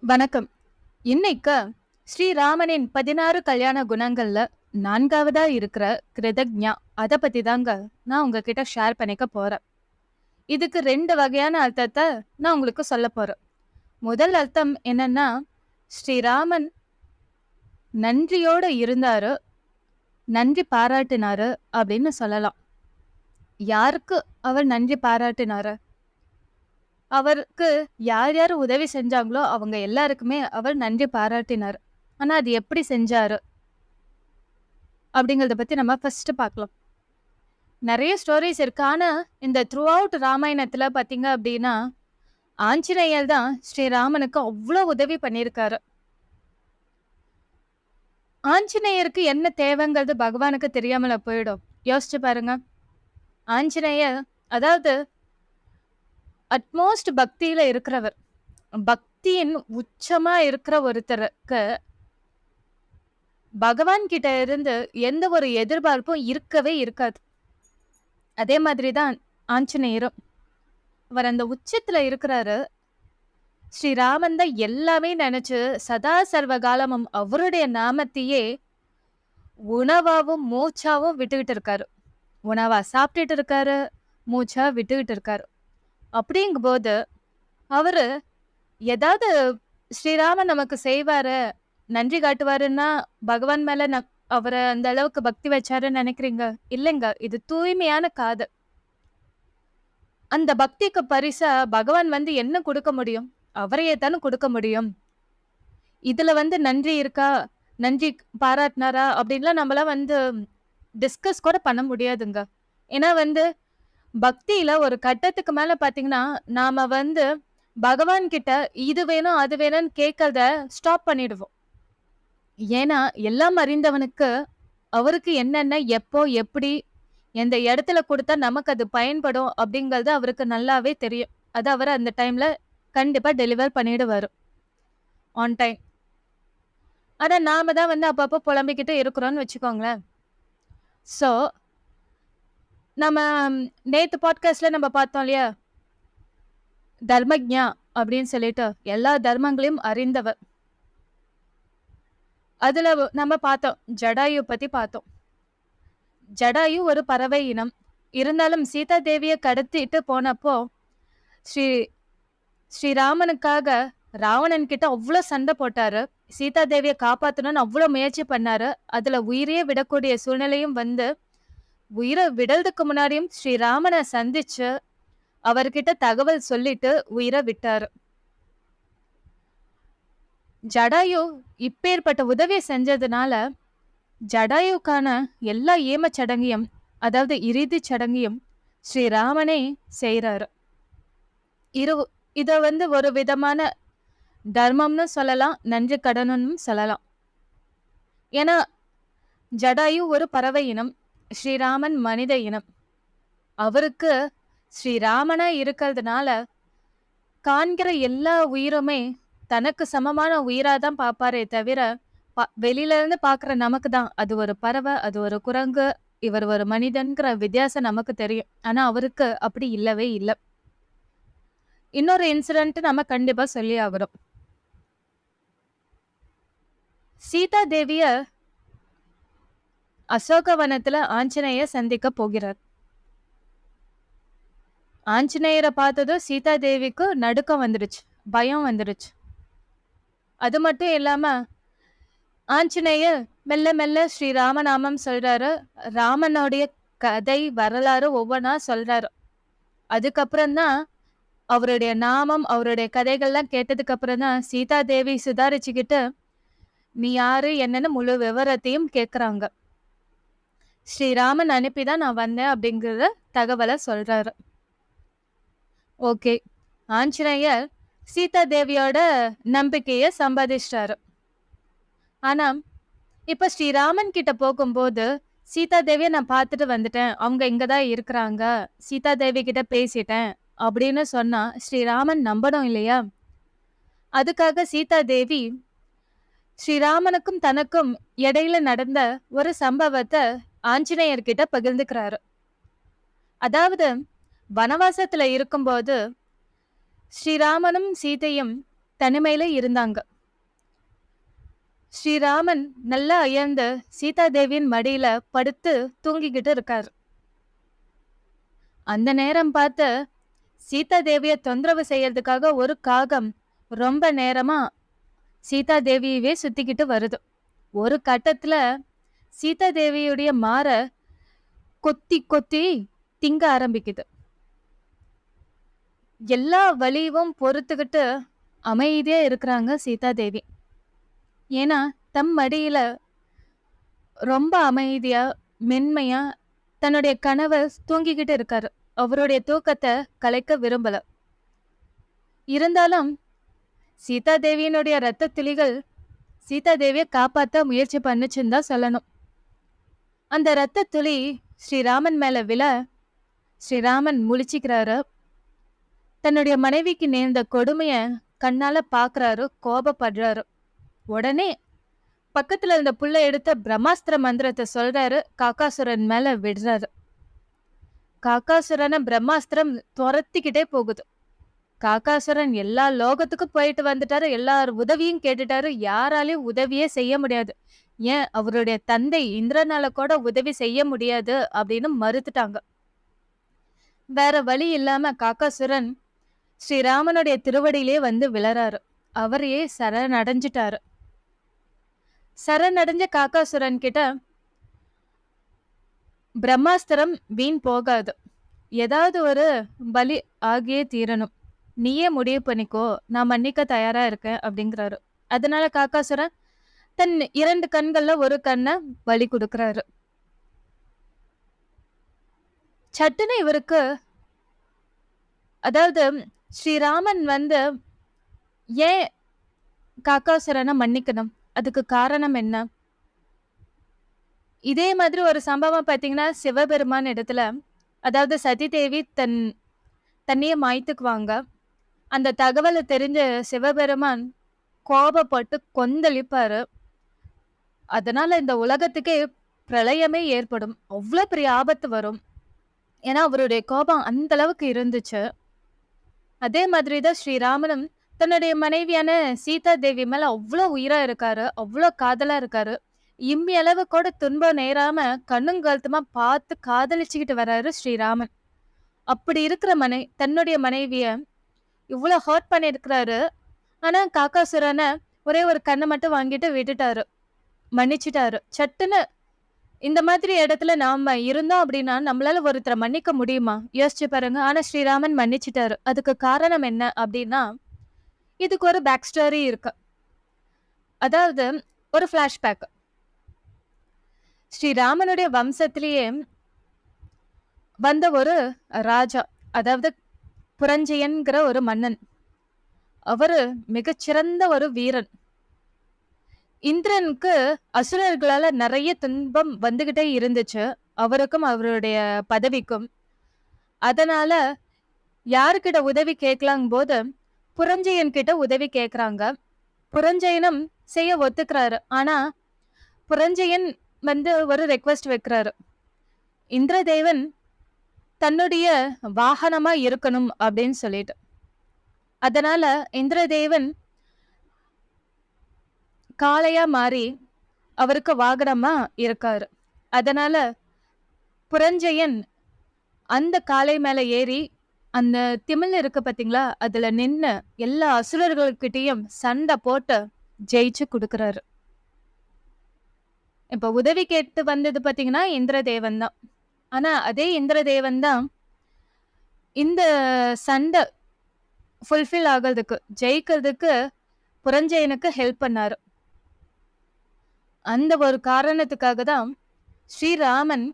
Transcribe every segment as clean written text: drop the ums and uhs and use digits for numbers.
வணக்கம். இன்னைக்கு ஸ்ரீராமனின் 16 கல்யாண குணங்கள்ல 4வதா இருக்கிற கிருதஜ்ஞா அத பத்தி தாங்க நான் உங்ககிட்ட ஷேர் பண்ணிக்க போறேன். இதுக்கு 2 வகையான அர்த்தத்த நான் உங்களுக்கு சொல்லப் போறேன். முதல் அர்த்தம் என்னன்னா, ஸ்ரீராமன் நன்றியோட இருந்தாரு, நன்றி பாராட்டினாரு அப்படின்னு சொல்லலாம். யாருக்கு அவர் நன்றி பாராட்டினாரு? அவருக்கு யார் யார் உதவி செஞ்சாங்களோ அவங்க எல்லாருக்குமே அவர் நன்றி பாராட்டினார். ஆனா அது எப்படி செஞ்சாரு அப்படிங்கறத பத்தி நம்ம ஃபர்ஸ்ட் பார்க்கலாம். நிறைய ஸ்டோரிஸ் இருக்கு. ஆனா இந்த த்ரூ அவுட் ராமாயணத்துல பாத்தீங்க அப்படின்னா ஆஞ்சநேயர் தான் ஸ்ரீராமனுக்கு அவ்வளோ உதவி பண்ணியிருக்காரு. ஆஞ்சநேயருக்கு என்ன தேவைங்கிறது பகவானுக்கு தெரியாமல போயிடும். யோசிச்சு பாருங்க. ஆஞ்சநேயர் அதாவது அட்மோஸ்ட் பக்தியில இருக்கிறவர். பக்தியின் உச்சமா இருக்கிற ஒருத்தருக்கு பகவான் கிட்ட இருந்து எந்த ஒரு எதிர்பார்ப்பும் இருக்கவே இருக்காது. அதே மாதிரி தான் ஆஞ்சநேயரும். அவர் அந்த உச்சத்துல இருக்கிறாரு. ஸ்ரீராமன் தான் எல்லாமே நினைச்சு சதா சர்வ காலமும் அவருடைய நாமத்தையே உணவாவும் மூச்சாவும் விட்டுக்கிட்டு இருக்காரு. உணவா சாப்பிட்டுட்டு இருக்காரு, மூச்சா விட்டுக்கிட்டு இருக்காரு. அப்படிங்கும்போது அவரு ஏதாவது ஸ்ரீராமன் நமக்கு செய்வாரு, நன்றி காட்டுவாருன்னா பகவான் மேல அவரை அந்த அளவுக்கு பக்தி வச்சாருன்னு நினைக்கிறீங்க? இல்லைங்க. இது தூய்மையான காதல். அந்த பக்திக்கு பரிசா பகவான் வந்து என்ன கொடுக்க முடியும்? அவரையே தானே கொடுக்க முடியும். இதுல வந்து நன்றி இருக்கா, நன்றி பாராட்டினாரா அப்படின்லாம் நம்மளாம் வந்து டிஸ்கஸ் கூட பண்ண முடியாதுங்க. ஏன்னா வந்து பக்தியில ஒரு கட்டத்துக்கு மேல பாத்தீங்கன்னா நாம வந்து பகவான் கிட்ட இது வேணும் அது வேணும்னு கேட்கறத ஸ்டாப் பண்ணிடுவோம். ஏன்னா எல்லாம் அறிந்தவனுக்கு அவருக்கு என்னென்ன எப்போ எப்படி எந்த இடத்துல கொடுத்தா நமக்கு அது பயன்படும் அப்படிங்கறது அவருக்கு நல்லாவே தெரியும். அது அவர் அந்த டைம்ல கண்டிப்பா டெலிவர் பண்ணிடுவாரு ஆன் டைம். ஆனா நாம தான் வந்து அப்பப்போ புலம்பிக்கிட்டு இருக்கிறோம்னு வச்சுக்கோங்களேன். ஸோ நம்ம நேத்து பாட்காஸ்ட்ல நம்ம பார்த்தோம் இல்லையா, தர்மஜ்ஞா அப்படின்னு சொல்லிட்டு எல்லா தர்மங்களையும் அறிந்தவர். அதுல நம்ம பார்த்தோம், ஜடாயு பத்தி பார்த்தோம். ஜடாயு ஒரு பறவை இனம். இருந்தாலும் சீதா தேவிய கடத்திட்டு போனப்போ ஸ்ரீ ஸ்ரீராமனுக்காக ராவணன் கிட்ட அவ்வளோ சண்டை போட்டாரு. சீதா தேவிய காப்பாத்தணும்னு அவ்வளோ முயற்சி பண்ணாரு. அதுல உயிரையே விடக்கூடிய சூழ்நிலையும் வந்து உயிரை விடுறதுக்கு முன்னாடியும் ஸ்ரீராமனை சந்திச்சு அவர்கிட்ட தகவல் சொல்லிட்டு உயிரை விட்டாரு. ஜடாயு இப்பேற்பட்ட உதவியை செஞ்சதுனால ஜடாயுக்கான எல்லா ஏமச் சடங்கையும், அதாவது இறுதி சடங்கையும் ஸ்ரீராமனே செய்யறாரு. இத வந்து ஒரு விதமான தர்மம்னு சொல்லலாம், நன்றி கடனும் சொல்லலாம். ஏன்னா ஜடாயு ஒரு பறவை இனம், ஸ்ரீராமன் மனித இனம். அவருக்கு ஸ்ரீராமனா இருக்கிறதுனால காண்கிற எல்லா உயிருமே தனக்கு சமமான உயிராதான் பார்ப்பாரே தவிர வெளியில இருந்து பாக்குற நமக்கு தான் அது ஒரு பறவை, அது ஒரு குரங்கு, இவர் ஒரு மனிதன்கிற வித்தியாசம் நமக்கு தெரியும். ஆனா அவருக்கு அப்படி இல்லவே இல்லை. இன்னொரு இன்சிடென்ட் நம்ம கண்டிப்பா சொல்லி ஆகிறோம். சீதா தேவிய அசோகவனத்துல ஆஞ்சநேயர் சந்திக்க போகிறார். ஆஞ்சநேயரை பார்த்ததும் சீதா தேவிக்கு நடுக்கம் வந்துடுச்சு, பயம் வந்துடுச்சு. அது மட்டும் இல்லாம ஆஞ்சநேயர் மெல்ல மெல்ல ஸ்ரீராமநாமம் சொல்றாரு. ராமனுடைய கதை வரலாறு ஒவ்வொன்றா சொல்றாரு. அதுக்கப்புறம் தான் அவருடைய நாமம், அவருடைய கதைகள்லாம் கேட்டதுக்கு அப்புறம் தான் சீதா தேவி சுதாரிச்சுக்கிட்டு நீ யாரு என்னன்னு முழு விவரத்தையும் கேக்குறாங்க. ஸ்ரீராமன் அனுப்பிதான் நான் வந்தேன் அப்படிங்கிற தகவலை சொல்றாரு. ஓகே, ஆஞ்சநேயர் சீதா தேவியோட நம்பிக்கைய சம்பாதிச்சிட்டாரு. ஆனா இப்ப ஸ்ரீராமன் கிட்ட போகும்போது சீதா தேவியை நான் பார்த்துட்டு வந்துட்டேன், அவங்க இங்கதான் இருக்கிறாங்க, சீதா தேவி கிட்ட பேசிட்டேன் அப்படின்னு சொன்னா ஸ்ரீராமன் நம்பணும் இல்லையா? அதுக்காக சீதா தேவி ஸ்ரீராமனுக்கும் தனக்கும் இடையில நடந்த ஒரு சம்பவத்தை ஆஞ்சநேயர் கிட்ட பகிர்ந்துக்கிறாரு. அதாவது வனவாசத்துல இருக்கும்போது ஸ்ரீராமனும் சீதையும் தனிமையில இருந்தாங்க. ஸ்ரீராமன் நல்லா அயர்ந்து சீதாதேவியின் மடியில படுத்து தூங்கிக்கிட்டு இருக்காரு. அந்த நேரம் பார்த்து சீதாதேவிய தொந்தரவு செய்யறதுக்காக ஒரு காகம் ரொம்ப நேரமா சீதாதேவியவே சுத்திக்கிட்டு வருது. ஒரு கட்டத்துல சீதாதேவியுடைய மாற கொத்தி கொத்தி திங்க ஆரம்பிக்குது. எல்லா வலியும் பொறுத்துக்கிட்டு அமைதியா இருக்கிறாங்க சீதாதேவி. ஏன்னா தம் மடியில ரொம்ப அமைதியா மென்மையா தன்னுடைய கணவர் தூங்கிக்கிட்டு இருக்காரு. அவருடைய தூக்கத்தை கலைக்க விரும்பல. இருந்தாலும் சீதாதேவியினுடைய ரத்த துளிகள் சீதாதேவிய காப்பாத்த முயற்சி பண்ணுச்சுன்னு தான் சொல்லணும். அந்த ரத்த துளி ஸ்ரீராமன் மேல விழ ஸ்ரீராமன் முழிச்சுக்கிறாரு. தன்னுடைய மனைவிக்கு நேர்ந்த கொடுமைய கண்ணால பாக்குறாரு, கோபப்படுறாரு. உடனே பக்கத்துல இருந்த புள்ள எடுத்த பிரம்மாஸ்திர மந்திரத்தை சொல்றாரு, காக்காசுரன் மேல விடுறாரு. காக்காசுரனை பிரம்மாஸ்திரம் துரத்திக்கிட்டே போகுது. காக்காசுரன் எல்லா லோகத்துக்கும் போயிட்டு வந்துட்டாரு, எல்லார் உதவியும் கேட்டுட்டாரு. யாராலையும் உதவியே செய்ய முடியாது. ஏன் அவருடைய தந்தை இந்திரனால கூட உதவி செய்ய முடியாது அப்படின்னு மறுத்துட்டாங்க. வேற வழி இல்லாம காக்காசுரன் ஸ்ரீராமனுடைய திருவடியிலே வந்து விழறாரு. அவரையே சரணடைஞ்சிட்டாரு. சரணடைஞ்ச காக்காசுரன் கிட்ட பிரம்மாஸ்திரம் வீண் போகாது, ஏதாவது ஒரு பலி ஆகியே தீரணும், நீயே முடிவு பண்ணிக்கோ, நான் மன்னிக்க தயாரா இருக்கேன் அப்படிங்கிறாரு. அதனால காக்காசுரன் தன் 2 கண்கள்ல ஒரு கண்ணை பலி கொடுக்கிறாரு. சட்டுன்னு இவருக்கு, அதாவது ஸ்ரீராமன் வந்து ஏன் காக்காசுரனை மன்னிக்கணும், அதுக்கு காரணம் என்ன? இதே மாதிரி ஒரு சம்பவம் பார்த்தீங்கன்னா சிவபெருமான் இடத்துல, அதாவது சதி தேவி தண்ணிய மாய்த்துக்குவாங்க. அந்த தகவலை தெரிஞ்ச சிவபெருமான் கோபப்பட்டு கொந்தளிப்பாரு. அதனால இந்த உலகத்துக்கே பிரளயமே ஏற்படும், அவ்வளோ பெரிய ஆபத்து வரும். ஏன்னா அவருடைய கோபம் அந்த அளவுக்கு இருந்துச்சு. அதே மாதிரிதான் ஸ்ரீராமனும் தன்னுடைய மனைவியான சீதா தேவி மேல அவ்வளோ உயிரா இருக்காரு, அவ்வளோ காதலா இருக்காரு. இம்மி அளவு கூட துன்பம் நேராம கண்ணுங்கழுத்துமா பார்த்து காதலிச்சுக்கிட்டு வர்றாரு ஸ்ரீராமன். அப்படி இருக்கிற தன்னுடைய மனைவிய இவ்வளோ ஹர்ட் பண்ணிருக்கிறாரு. ஆனா காக்காசுரனை ஒரே ஒரு கண்ணை மட்டும் வாங்கிட்டு விட்டுட்டாரு, மன்னிச்சிட்டாரு. சட்டுன்னு இந்த மாதிரி இடத்துல நாம இருந்தோம் அப்படின்னா நம்மளால ஒருத்தரை மன்னிக்க முடியுமா? யோசிச்சு பாருங்க. ஆனா ஸ்ரீராமன் மன்னிச்சிட்டாரு. அதுக்கு காரணம் என்ன அப்படின்னா, இதுக்கு ஒரு பேக் ஸ்டோரி இருக்கு. அதாவது ஒரு பிளாஷ்பேக். ஸ்ரீராமனுடைய வம்சத்திலேயே வந்த ஒரு ராஜா, அதாவது புரஞ்சயன்கிற ஒரு மன்னன். அவரு மிகச்சிறந்த ஒரு வீரன். இந்திரனுக்கு அசுரர்களால நிறைய துன்பம் வந்துகிட்டே இருந்துச்சு, அவருக்கும் அவருடைய பதவிக்கும். அதனால யாருக்கிட்ட உதவி கேட்கலாம் போது புரஞ்சயன் கிட்ட உதவி கேட்கறாங்க. புரஞ்சயனும் செய்ய ஒத்துக்கிறாரு. ஆனா புரஞ்சயன் வந்து ஒரு ரெக்வெஸ்ட் வைக்கிறாரு, இந்திரதேவன் தன்னுடைய வாகனமா இருக்கணும் அப்படின்னு சொல்லிட்டு. அதனால இந்திரதேவன் காளையா மாறி அவருக்கு வாகனமா இருக்காரு. அதனால புரஞ்சயன் அந்த காளை மேல ஏறி அந்த திமிழ் இருக்கு பாத்தீங்களா, அதுல நின்னு எல்லா அசுரர்கள்கிட்டயும் சண்டை போட்டு ஜெயிச்சு கொடுக்கறாரு. இப்ப உதவி கேட்டு வந்தது பாத்தீங்கன்னா இந்திரதேவன் தான். ஆனா அதே இந்திரதேவன் தான் இந்த சண்டை ஃபுல்ஃபில் ஆகிறதுக்கு, ஜெயிக்கிறதுக்கு புரஞ்சயனுக்கு ஹெல்ப் பண்ணாரு. அந்த ஒரு காரணத்துக்காக தான் ஸ்ரீராமன்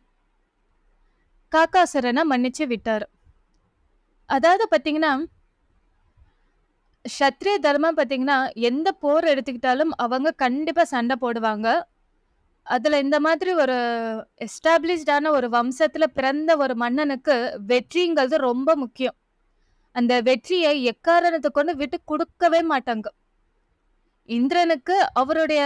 காக்காசுரனை மன்னிச்சு விட்டாரு. அதாவது பாத்தீங்கன்னா சத்திரிய தர்மம் பாத்தீங்கன்னா எந்த போர் எடுத்துக்கிட்டாலும் அவங்க கண்டிப்பா சண்டை போடுவாங்க. அதுல இந்த மாதிரி ஒரு எஸ்டாப்ளிஷ்டான ஒரு வம்சத்துல பிறந்த ஒரு மன்னனுக்கு வெற்றிங்கிறது ரொம்ப முக்கியம். அந்த வெற்றியை எக்காரணத்தை கொண்டு விட்டு கொடுக்கவே மாட்டாங்க. இந்திரனுக்கு அவருடைய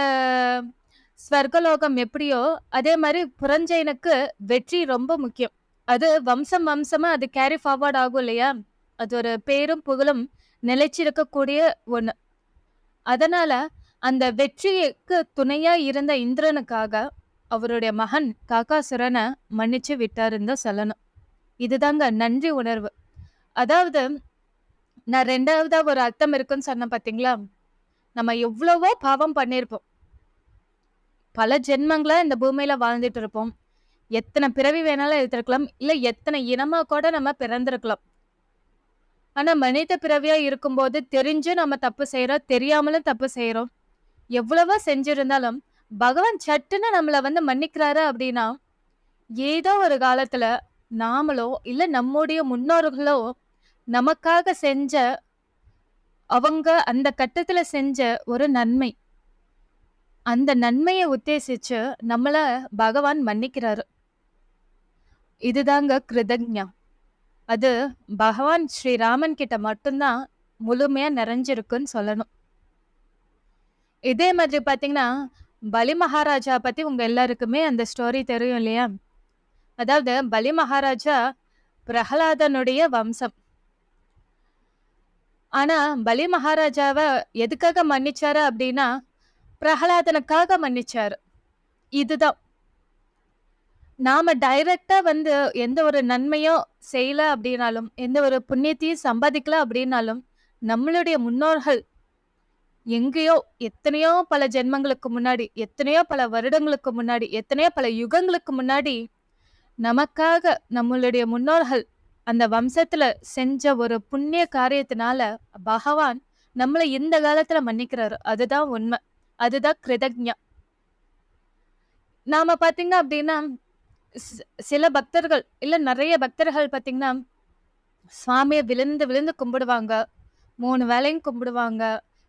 ஸ்வர்கலோகம் எப்படியோ அதே மாதிரி புரஞ்சயனுக்கு வெற்றி ரொம்ப முக்கியம். அது வம்சம் வம்சமா அது கேரி ஃபார்வர்ட் ஆகும் இல்லையா, அது ஒரு பேரும் புகழும் நிலைச்சிருக்கக்கூடிய ஒண்ணு. அதனால அந்த வெற்றிக்கு துணையா இருந்த இந்திரனுக்காக அவருடைய மகன் காகாசுரனை மன்னிச்சு விட்டாருன்னு தான் சொல்லணும். இதுதாங்க நன்றி உணர்வு. அதாவது நான் 2வதா ஒரு அர்த்தம் இருக்குன்னு சொன்னேன் பார்த்தீங்களா? நம்ம எவ்வளவோ பாவம் பண்ணியிருப்போம். பல ஜென்மங்களா இந்த பூமியில வாழ்ந்துட்டு இருப்போம். எத்தனை பிறவி வேணாலும் எடுத்திருக்கலாம். இல்ல எத்தனை இனமா கூட நம்ம பிறந்திருக்கலாம். ஆனா மனித பிறவியா இருக்கும்போது தெரிஞ்சும் நம்ம தப்பு செய்றோம். தெரியாமலும் தப்பு செய்றோம். எவ்வளவோ செஞ்சிருந்தாலும், பகவான் சட்டுன்னு நம்மள வந்து மன்னிக்கிறாரு அப்படின்னா, ஏதோ ஒரு காலத்துல நாமளோ, இல்ல நம்முடைய முன்னோர்களோ நமக்காக செஞ்ச அவங்க அந்த கட்டத்துல செஞ்ச ஒரு நன்மை. அந்த நன்மைய உத்தேசிச்சு நம்மள பகவான் மன்னிக்கிறாரு. இதுதாங்க கிருதஜ்ஞா. அது பகவான் ஸ்ரீராமன் கிட்ட மட்டும் தான் முழுமையா நிறைஞ்சிருக்குன்னு சொல்லணும். இதே மாதிரி பார்த்தீங்கன்னா, பலி மகாராஜா பத்தி உங்க எல்லாருக்குமே அந்த ஸ்டோரி தெரியும் இல்லையா? அதாவது பலி மகாராஜா பிரகலாதனுடைய வம்சம். ஆனா பலி மகாராஜாவ எதுக்காக மன்னிச்சாரு அப்படின்னா, பிரகலாதனுக்காக மன்னிச்சாரு. இதுதான். நாம டைரக்ட்டா வந்து எந்த ஒரு நன்மையோ செய்யல அப்படின்னாலும், எந்த ஒரு புண்ணியத்தையும் சம்பாதிக்கல அப்படின்னாலும், நம்மளுடைய முன்னோர்கள் எங்கேயோ எத்தனையோ பல ஜென்மங்களுக்கு முன்னாடி, எத்தனையோ பல வருடங்களுக்கு முன்னாடி, எத்தனையோ பல யுகங்களுக்கு முன்னாடி, நமக்காக நம்மளுடைய முன்னோர்கள் அந்த வம்சத்துல செஞ்ச ஒரு புண்ணிய காரியத்தினால, பகவான் நம்மள இந்த காலத்துல மன்னிக்கிறாரு. அதுதான் உண்மை. அதுதான் கிருதஜ்ஞா. நாம பார்த்தீங்க அப்படின்னா, சில பக்தர்கள், இல்ல நெறைய பக்தர்கள் பார்த்தீங்கன்னா, சுவாமிய விழுந்து விழுந்து கும்பிடுவாங்க. 3 வேளையும் கும்பிடுவாங்க.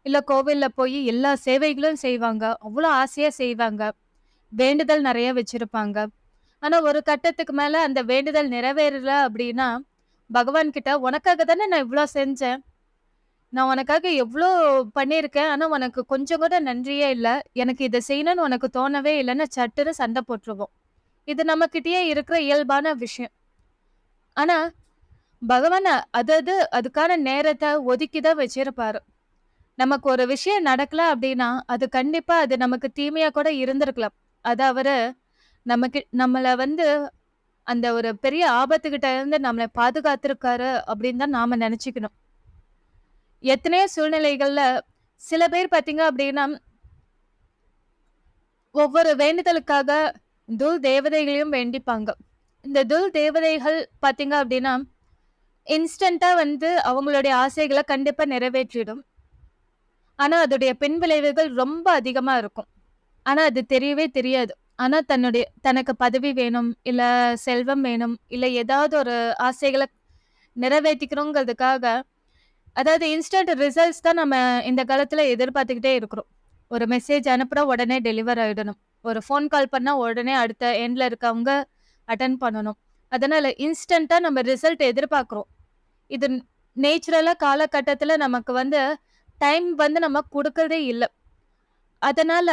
இல்ல கோவில்ல போய் எல்லா சேவைகளும் செய்வாங்க. அவ்ளோ ஆசையா செய்வாங்க. வேண்டுதல் நெறைய வச்சிருப்பாங்க. ஆனா ஒரு கட்டத்துக்கு மேல அந்த வேண்டுதல் நிறைவேறல அப்படின்னா, பகவான் கிட்ட "உனக்காக தானே நான் இவ்ளோ செஞ்சேன். நான் உனக்காக எவ்ளோ பண்ணியிருக்கேன். ஆனா உனக்கு கொஞ்சம் கூட நன்றியே இல்ல. எனக்கு இத செய்யணும்னு உனக்கு தோணவே இல்லன்னு" சட்டுன்னு சண்டை போட்டுருவோம். இது நம்மகிட்டயே இருக்கிற இயல்பான விஷயம். ஆனா பகவான் அதுக்கான நேரத்த ஒதுக்கி தான் வச்சிருப்பாரு. நமக்கு ஒரு விஷயம் நடக்கல அப்படின்னா, அது கண்டிப்பா அது நமக்கு தீமையா கூட இருந்திருக்கலாம். அது அவரு நம்மள வந்து அந்த ஒரு பெரிய ஆபத்துக்கிட்ட இருந்து நம்மள பாதுகாத்திருக்காரு அப்படின்னு தான் நாம நெனச்சுக்கணும். எத்தனையோ சூழ்நிலைகள்ல சில பேர் பார்த்தீங்க அப்படின்னா, ஒவ்வொரு வேண்டுதலுக்காக துல் தேவதைகளையும் வேண்டிப்பாங்க. இந்த துல் தேவதைகள் பார்த்தீங்க அப்படின்னா, இன்ஸ்டன்ட்டா வந்து அவங்களுடைய ஆசைகள கண்டிப்பா நிறைவேற்றிடும். ஆனா, அதோடைய பின்விளைவுகள் ரொம்ப அதிகமா இருக்கும். ஆனா, அது தெரியவே தெரியாது. ஆனா, தனக்கு பதவி வேணும், இல்ல செல்வம் வேணும், இல்ல ஏதாவது ஒரு ஆசைகள நிறைவேத்திக்கணுங்கிறதுக்காக, அதாவது இன்ஸ்டன்ட் ரிசல்ட்ஸ் தான் நம்ம இந்த காலத்துல எதிர்பார்த்துக்கிட்டே இருக்கிறோம். ஒரு மெசேஜ் அனுப்புனா உடனே டெலிவர் ஆயிடணும். ஒரு ஃபோன் கால் பண்ணா உடனே அடுத்த எண்ட்ல இருக்கவங்க அட்டெண்ட் பண்ணணும். அதனால இன்ஸ்டன்ட்டா நம்ம ரிசல்ட் எதிர்பார்க்கிறோம். இது நேச்சுரலா காலகட்டத்துல நமக்கு வந்து டைம் வந்து நம்ம குடுக்கறதே இல்ல. அதனால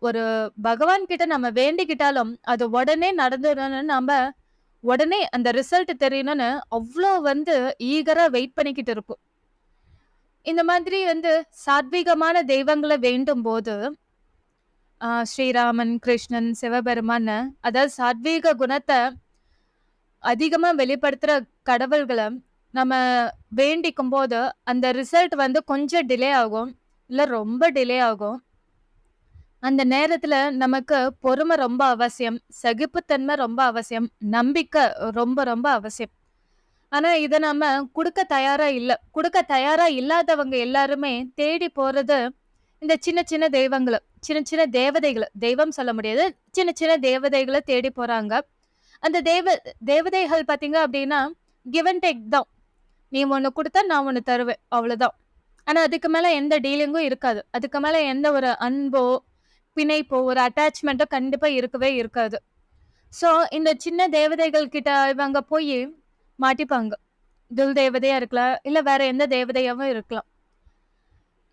ஒரு பகவான் கிட்ட நம்ம வேண்டிக்கிட்டாலும், அது உடனே நடந்துடணும்னு நாம உடனே அந்த ரிசல்ட் தெரியணும்னு அவ்ளோ வந்து ஈகரா வெயிட் பண்ணிக்கிட்டு இருப்போம். இந்த மாதிரி வந்து சாத்வீகமான தெய்வங்கள வேண்டும்போது, ஸ்ரீராமன், கிருஷ்ணன், சிவபெருமான்னு அதாவது சாத்வீக குணத்த அதிகமா வெளிப்படுத்துற கடவுள்கள நம்ம வேண்டிக்கும்போது, அந்த ரிசல்ட் வந்து கொஞ்சம் டிலே ஆகும். இல்ல ரொம்ப டிலே ஆகும். அந்த நேரத்துல நமக்கு பொறுமை ரொம்ப அவசியம். சகிப்புத்தன்மை ரொம்ப அவசியம். நம்பிக்கை ரொம்ப ரொம்ப அவசியம். ஆனா இத நம்ம குடுக்க தயாரா இல்ல. குடுக்க தயாரா இல்லாதவங்க எல்லாருமே தேடி போறது இந்த சின்ன சின்ன தெய்வங்கள, சின்ன சின்ன தேவதைகள. தெய்வம் சொல்ல முடியாது. சின்ன சின்ன தேவதைகள தேடி போறாங்க. அந்த தேவதைகள் பார்த்தீங்க அப்டின்னா, கிவ் அண்ட் டேக் தான். நீ ஒண்ணு குடுத்தா நான் ஒண்ணு தருவேன். அவ்வளோதான். ஆனா அதுக்கு மேல எந்த டீலிங்கும் இருக்காது. அதுக்கு மேல எந்த ஒரு அன்போ, பிணைப்போ, ஒரு அட்டாச்மெண்ட்டோ கண்டிப்பா இருக்கவே இருக்காது. ஸோ இந்த சின்ன தேவதைகள் கிட்ட இவங்க போயி மாட்டிப்பாங்க. துல் தேவதையா இருக்கலாம், இல்ல வேற எந்த தேவதையாவும் இருக்கலாம்.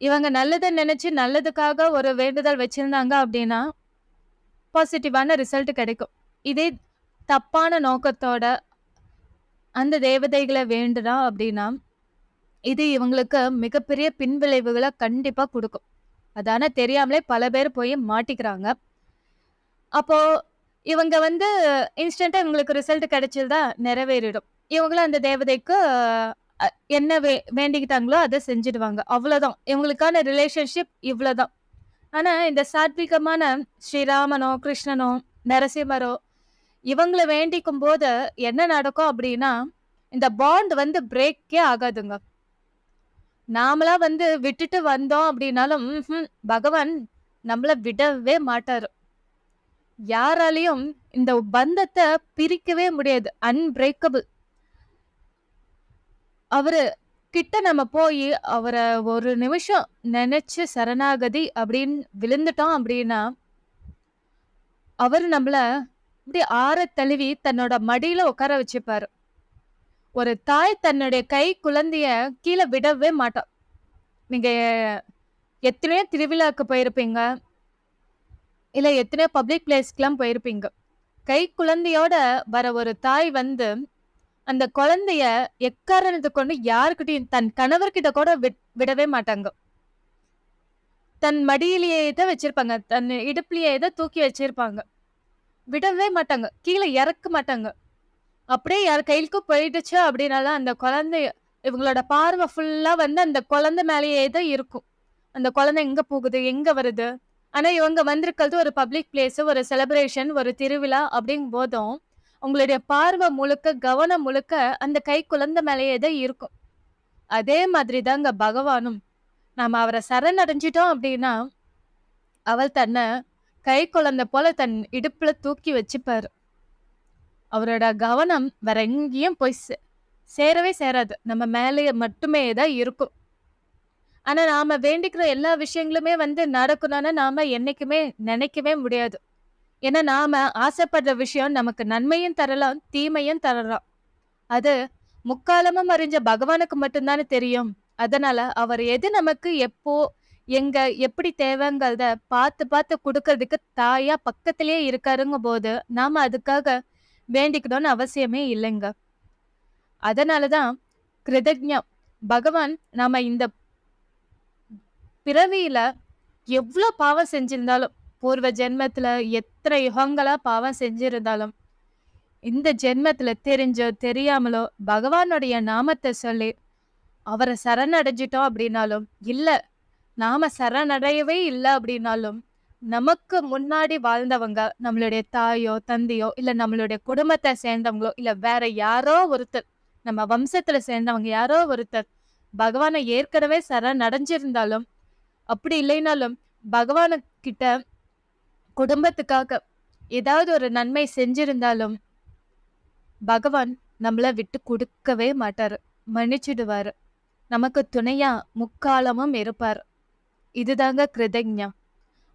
இவங்க நல்லத நெனச்சு நல்லதுக்காக ஒரு வேண்டுதல் வச்சிருந்தாங்க அப்டின்னா, பாசிட்டிவான ரிசல்ட் கிடைக்கும். இதே தப்பான நோக்கத்தோட அந்த தேவதைகள வேண்டுனா அப்டின்னா, இது இவங்களுக்கு மிகப்பெரிய பின்விளைவுகள கண்டிப்பா குடுக்கும். அது ஆனா தெரியாமலே பல பேர் போய் மாட்டிக்கிறாங்க. அப்போ இவங்க வந்து இன்ஸ்டன்ட்டா இவங்களுக்கு ரிசல்ட் கிடைச்சிருதா நிறைவேறிடும். இவங்களும் அந்த தேவதைக்கு என்ன வேண்டிக்கிட்டாங்களோ அத செஞ்சுடுவாங்க. அவ்வளோதான். இவங்களுக்கான ரிலேஷன்ஷிப் இவ்வளோதான். ஆனா இந்த சாத்விகமான ஸ்ரீராமனோ, கிருஷ்ணனோ, நரசிம்மரோ இவங்கள வேண்டிக்கும்போது என்ன நடக்கும் அப்படின்னா, இந்த பாண்ட் வந்து பிரேக்கே ஆகாதுங்க. நாமளா வந்து விட்டுட்டு வந்தோம் அப்படின்னாலும், பகவான் நம்மள விடவே மாட்டாரு. யாராலயும் இந்த பந்தத்த பிரிக்கவே முடியாது. அன்பிரேக்கபிள். அவரு கிட்ட நம்ம போயி அவர ஒரு நிமிஷம் நெனச்சு சரணாகதி அப்படின்னு விழுந்துட்டோம் அப்படின்னா, அவரு நம்மள அப்படியே ஆற தழுவி தன்னோட மடியில உட்கார வச்சுப்பாரு. ஒரு தாய் தன்னுடைய கை குழந்தைய கீழ விடவே மாட்டா. நீங்க எத்தனையோ திருவிழாக்கு போயிருப்பீங்க. இல்ல எத்தனையோ பப்ளிக் பிளேஸ்க்குலாம் போயிருப்பீங்க. கை குழந்தையோட வர ஒரு தாய் வந்து, அந்த குழந்தைய எக்காரணத்த கொண்டு யார்கிட்டயும் தன் கணவர்கிட்ட கூட விடவே மாட்டாங்க. தன் மடியிலேயே தான் வச்சிருப்பாங்க. தன் இடுப்புலயே தான் தூக்கி வச்சிருப்பாங்க. விடவே மாட்டாங்க. கீழ இறக்க மாட்டாங்க. அப்படியே யார் கையிலுக்கும் போயிடுச்சு அப்படின்னாலும் அந்த குழந்தைய இவங்களோட பார்வை ஃபுல்லா வந்து அந்த குழந்தை மேலேயே தான் இருக்கும். அந்த குழந்தை எங்க போகுது? எங்க வருது? ஆனா இவங்க வந்திருக்கிறது ஒரு பப்ளிக் பிளேஸ், ஒரு செலிப்ரேஷன், ஒரு திருவிழா அப்படிங்கும் போதும், உங்களுடைய பார்வை முழுக்க, கவனம் முழுக்க அந்த கை குழந்தை மேலேயே தான் இருக்கும். அதே மாதிரி தாங்க பகவானும். நாம அவர சரணடைஞ்சிட்டோம் அப்படின்னா, அவர் தன்ன கை குழந்தை போல தன் இடுப்புல தூக்கி வச்சுப்பாரு. அவரோட கவனம் வேற எங்கேயும் போய் சேரவே சேராது. நம்ம மேலேயே மட்டுமே தான் இருக்கும். ஆனா நாம வேண்டிக்கிற எல்லா விஷயங்களுமே வந்து நடக்கணும்னு நாம என்னைக்குமே நினைக்கவே முடியாது. ஏன்னா நாம ஆசைப்படுற விஷயம் நமக்கு நன்மையும் தரலாம், தீமையும் தரலாம். அது முக்காலமும் அறிஞ்ச பகவானுக்கு மட்டும்தானே தெரியும். அதனால அவர் எது நமக்கு எப்போ, எங்க, எப்படி தேவைங்கிறத பார்த்து பார்த்து குடுக்கறதுக்கு தாயா பக்கத்திலேயே இருக்காருங்கும்போது, நாம அதுக்காக வேண்டிக்கணும்னு அவசியமே இல்லைங்க. அதனாலதான் கிருதஜ்ஞம் பகவான் நாம இந்த பிறவியில எவ்ளோ பாவம் செஞ்சிருந்தாலும், பூர்வ ஜென்மத்துல எத்தனை யுகங்களா பாவம் செஞ்சிருந்தாலும், இந்த ஜென்மத்துல தெரிஞ்சோ தெரியாமலோ பகவானுடைய நாமத்தை சொல்லி அவரை சரணடைஞ்சிட்டோம் அப்படின்னாலும், இல்ல நாம சரணடையவே இல்லை அப்படின்னாலும், நமக்கு முன்னாடி வாழ்ந்தவங்க நம்மளுடைய தாயோ தந்தையோ இல்ல நம்மளுடைய குடும்பத்தை சேர்ந்தவங்களோ இல்ல வேற யாரோ ஒருத்தர், நம்ம வம்சத்துல சேர்ந்தவங்க யாரோ ஒருத்தர் பகவானை ஏற்கனவே சரணடைஞ்சிருந்தாலும், அப்படி இல்லைனாலும் பகவானு கிட்ட குடும்பத்துக்காக ஏதாவது ஒரு நன்மை செஞ்சிருந்தாலும் பகவான் நம்மள விட்டு கொடுக்கவே மாட்டாரு. மன்னிச்சிடுவாரு. நமக்கு துணையா முக்காலமும் இருப்பார். இதுதாங்க கிருதஜ்ஞம்.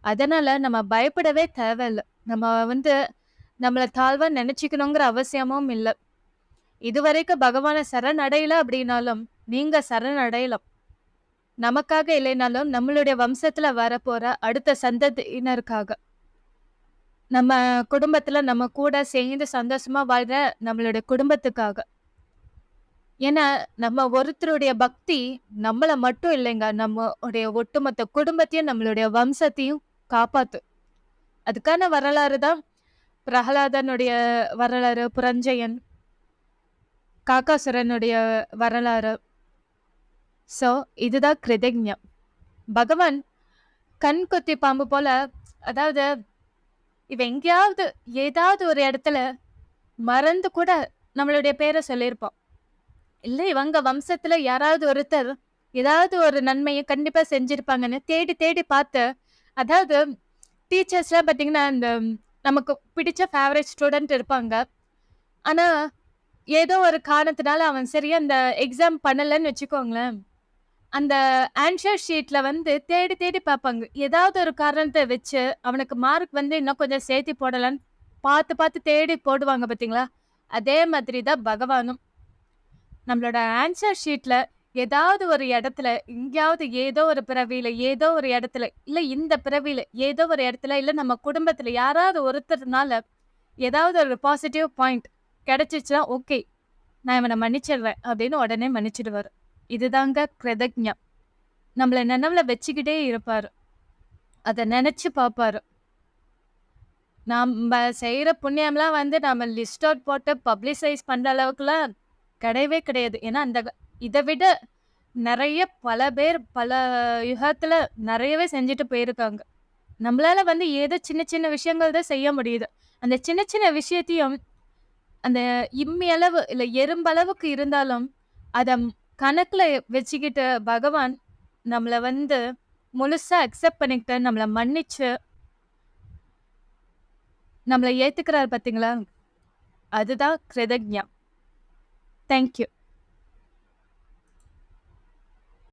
அதனால நம்ம பயப்படவே தேவையில்ல. நம்ம வந்து நம்மள தாழ்வா நினைச்சுக்கணுங்கிற அவசியமும் இல்ல. இதுவரைக்கும் பகவான சரணடையல அப்படின்னாலும் நீங்க சரணடையலாம். நமக்காக இல்லைனாலும் நம்மளுடைய வம்சத்துல வரப்போற அடுத்த சந்ததியினருக்காக. நம்ம குடும்பத்துல நம்ம கூட சேர்ந்து சந்தோஷமா வாழ்ற நம்மளுடைய குடும்பத்துக்காக. ஏன்னா நம்ம ஒருத்தருடைய பக்தி நம்மள மட்டும் இல்லைங்க, நம்மளுடைய ஒட்டுமொத்த குடும்பத்தையும் நம்மளுடைய வம்சத்தையும் காப்பாத்து. அதுக்கான வரலாறு தான் பிரகலாதனுடைய வரலாறு, புரஞ்சயன், காக்காசுரனுடைய வரலாறு. சோ இதுதான் கிருதஜ்ஞம். பகவான் கண் கொத்தி பாம்பு போல, அதாவது இவ எங்கேயாவது ஏதாவது ஒரு இடத்துல மறந்து கூட நம்மளுடைய பேரை சொல்லியிருப்போம். இல்ல இவங்க வம்சத்துல யாராவது ஒருத்தர் ஏதாவது ஒரு நன்மையை கண்டிப்பா செஞ்சிருப்பாங்கன்னு தேடி தேடி பார்த்து, அதாவது டீச்சர்ஸ்லாம் பார்த்தீங்கன்னா இந்த நமக்கு பிடிச்ச ஃபேவரட் ஸ்டூடெண்ட் இருப்பாங்க. ஆனா ஏதோ ஒரு காரணத்தினால அவன் சரியா அந்த எக்ஸாம் பண்ணலன்னு வச்சுக்கோங்களேன். அந்த ஆன்சர் ஷீட்ல வந்து தேடி தேடி பார்ப்பாங்க. ஏதாவது ஒரு காரணத்தை வச்சு அவனுக்கு மார்க் வந்து இன்னும் கொஞ்சம் சேர்த்து போடலான்னு பார்த்து பார்த்து தேடி போடுவாங்க பார்த்தீங்களா? அதே மாதிரி தான் பகவானும். நம்மளோட ஆன்சர் ஷீட்ல ஏதாவது ஒரு இடத்துல, எங்கேயாவது ஏதோ ஒரு பிறவியில, ஏதோ ஒரு இடத்துல, இல்ல இந்த பிறவியில ஏதோ ஒரு இடத்துல, இல்ல நம்ம குடும்பத்துல யாராவது ஒருத்தர்னால ஏதாவது ஒரு பாசிட்டிவ் பாயிண்ட் கிடைச்சிச்சுன்னா, ஓகே நான் இவனை மன்னிச்சிடுறேன் அப்படின்னு உடனே மன்னிச்சிடுவாரு. இதுதாங்க கிருதஜ்ஞம். நம்மள நினைவுல வச்சுக்கிட்டே இருப்பாரு. அத நெனச்சு பாப்பாரு. நம்ம செய்ற புண்ணியம்லாம் வந்து நம்ம லிஸ்ட் அவுட் போட்டு பப்ளிசைஸ் பண்ற அளவுக்குலாம் கிடையவே கிடையாது. ஏன்னா, இத விட நெறைய பல பேர் பல யுகத்துல நெறையவே செஞ்சுட்டு போயிருக்காங்க. நம்மளால வந்து ஏதோ சின்ன சின்ன விஷயங்கள் தான் செய்ய முடியுது. அந்த சின்ன சின்ன விஷயத்தையும் அந்த இம்மி அளவு இல்ல எறும்பளவுக்கு இருந்தாலும், அத கணக்குல வச்சுக்கிட்டு பகவான் நம்மள வந்து முழுசா அக்செப்ட் பண்ணிக்கிட்டு, நம்மள மன்னிச்சு, நம்மள ஏத்துக்கிறாரு பார்த்தீங்களா? அதுதான் கிருதஜ்ஞா. Thank you.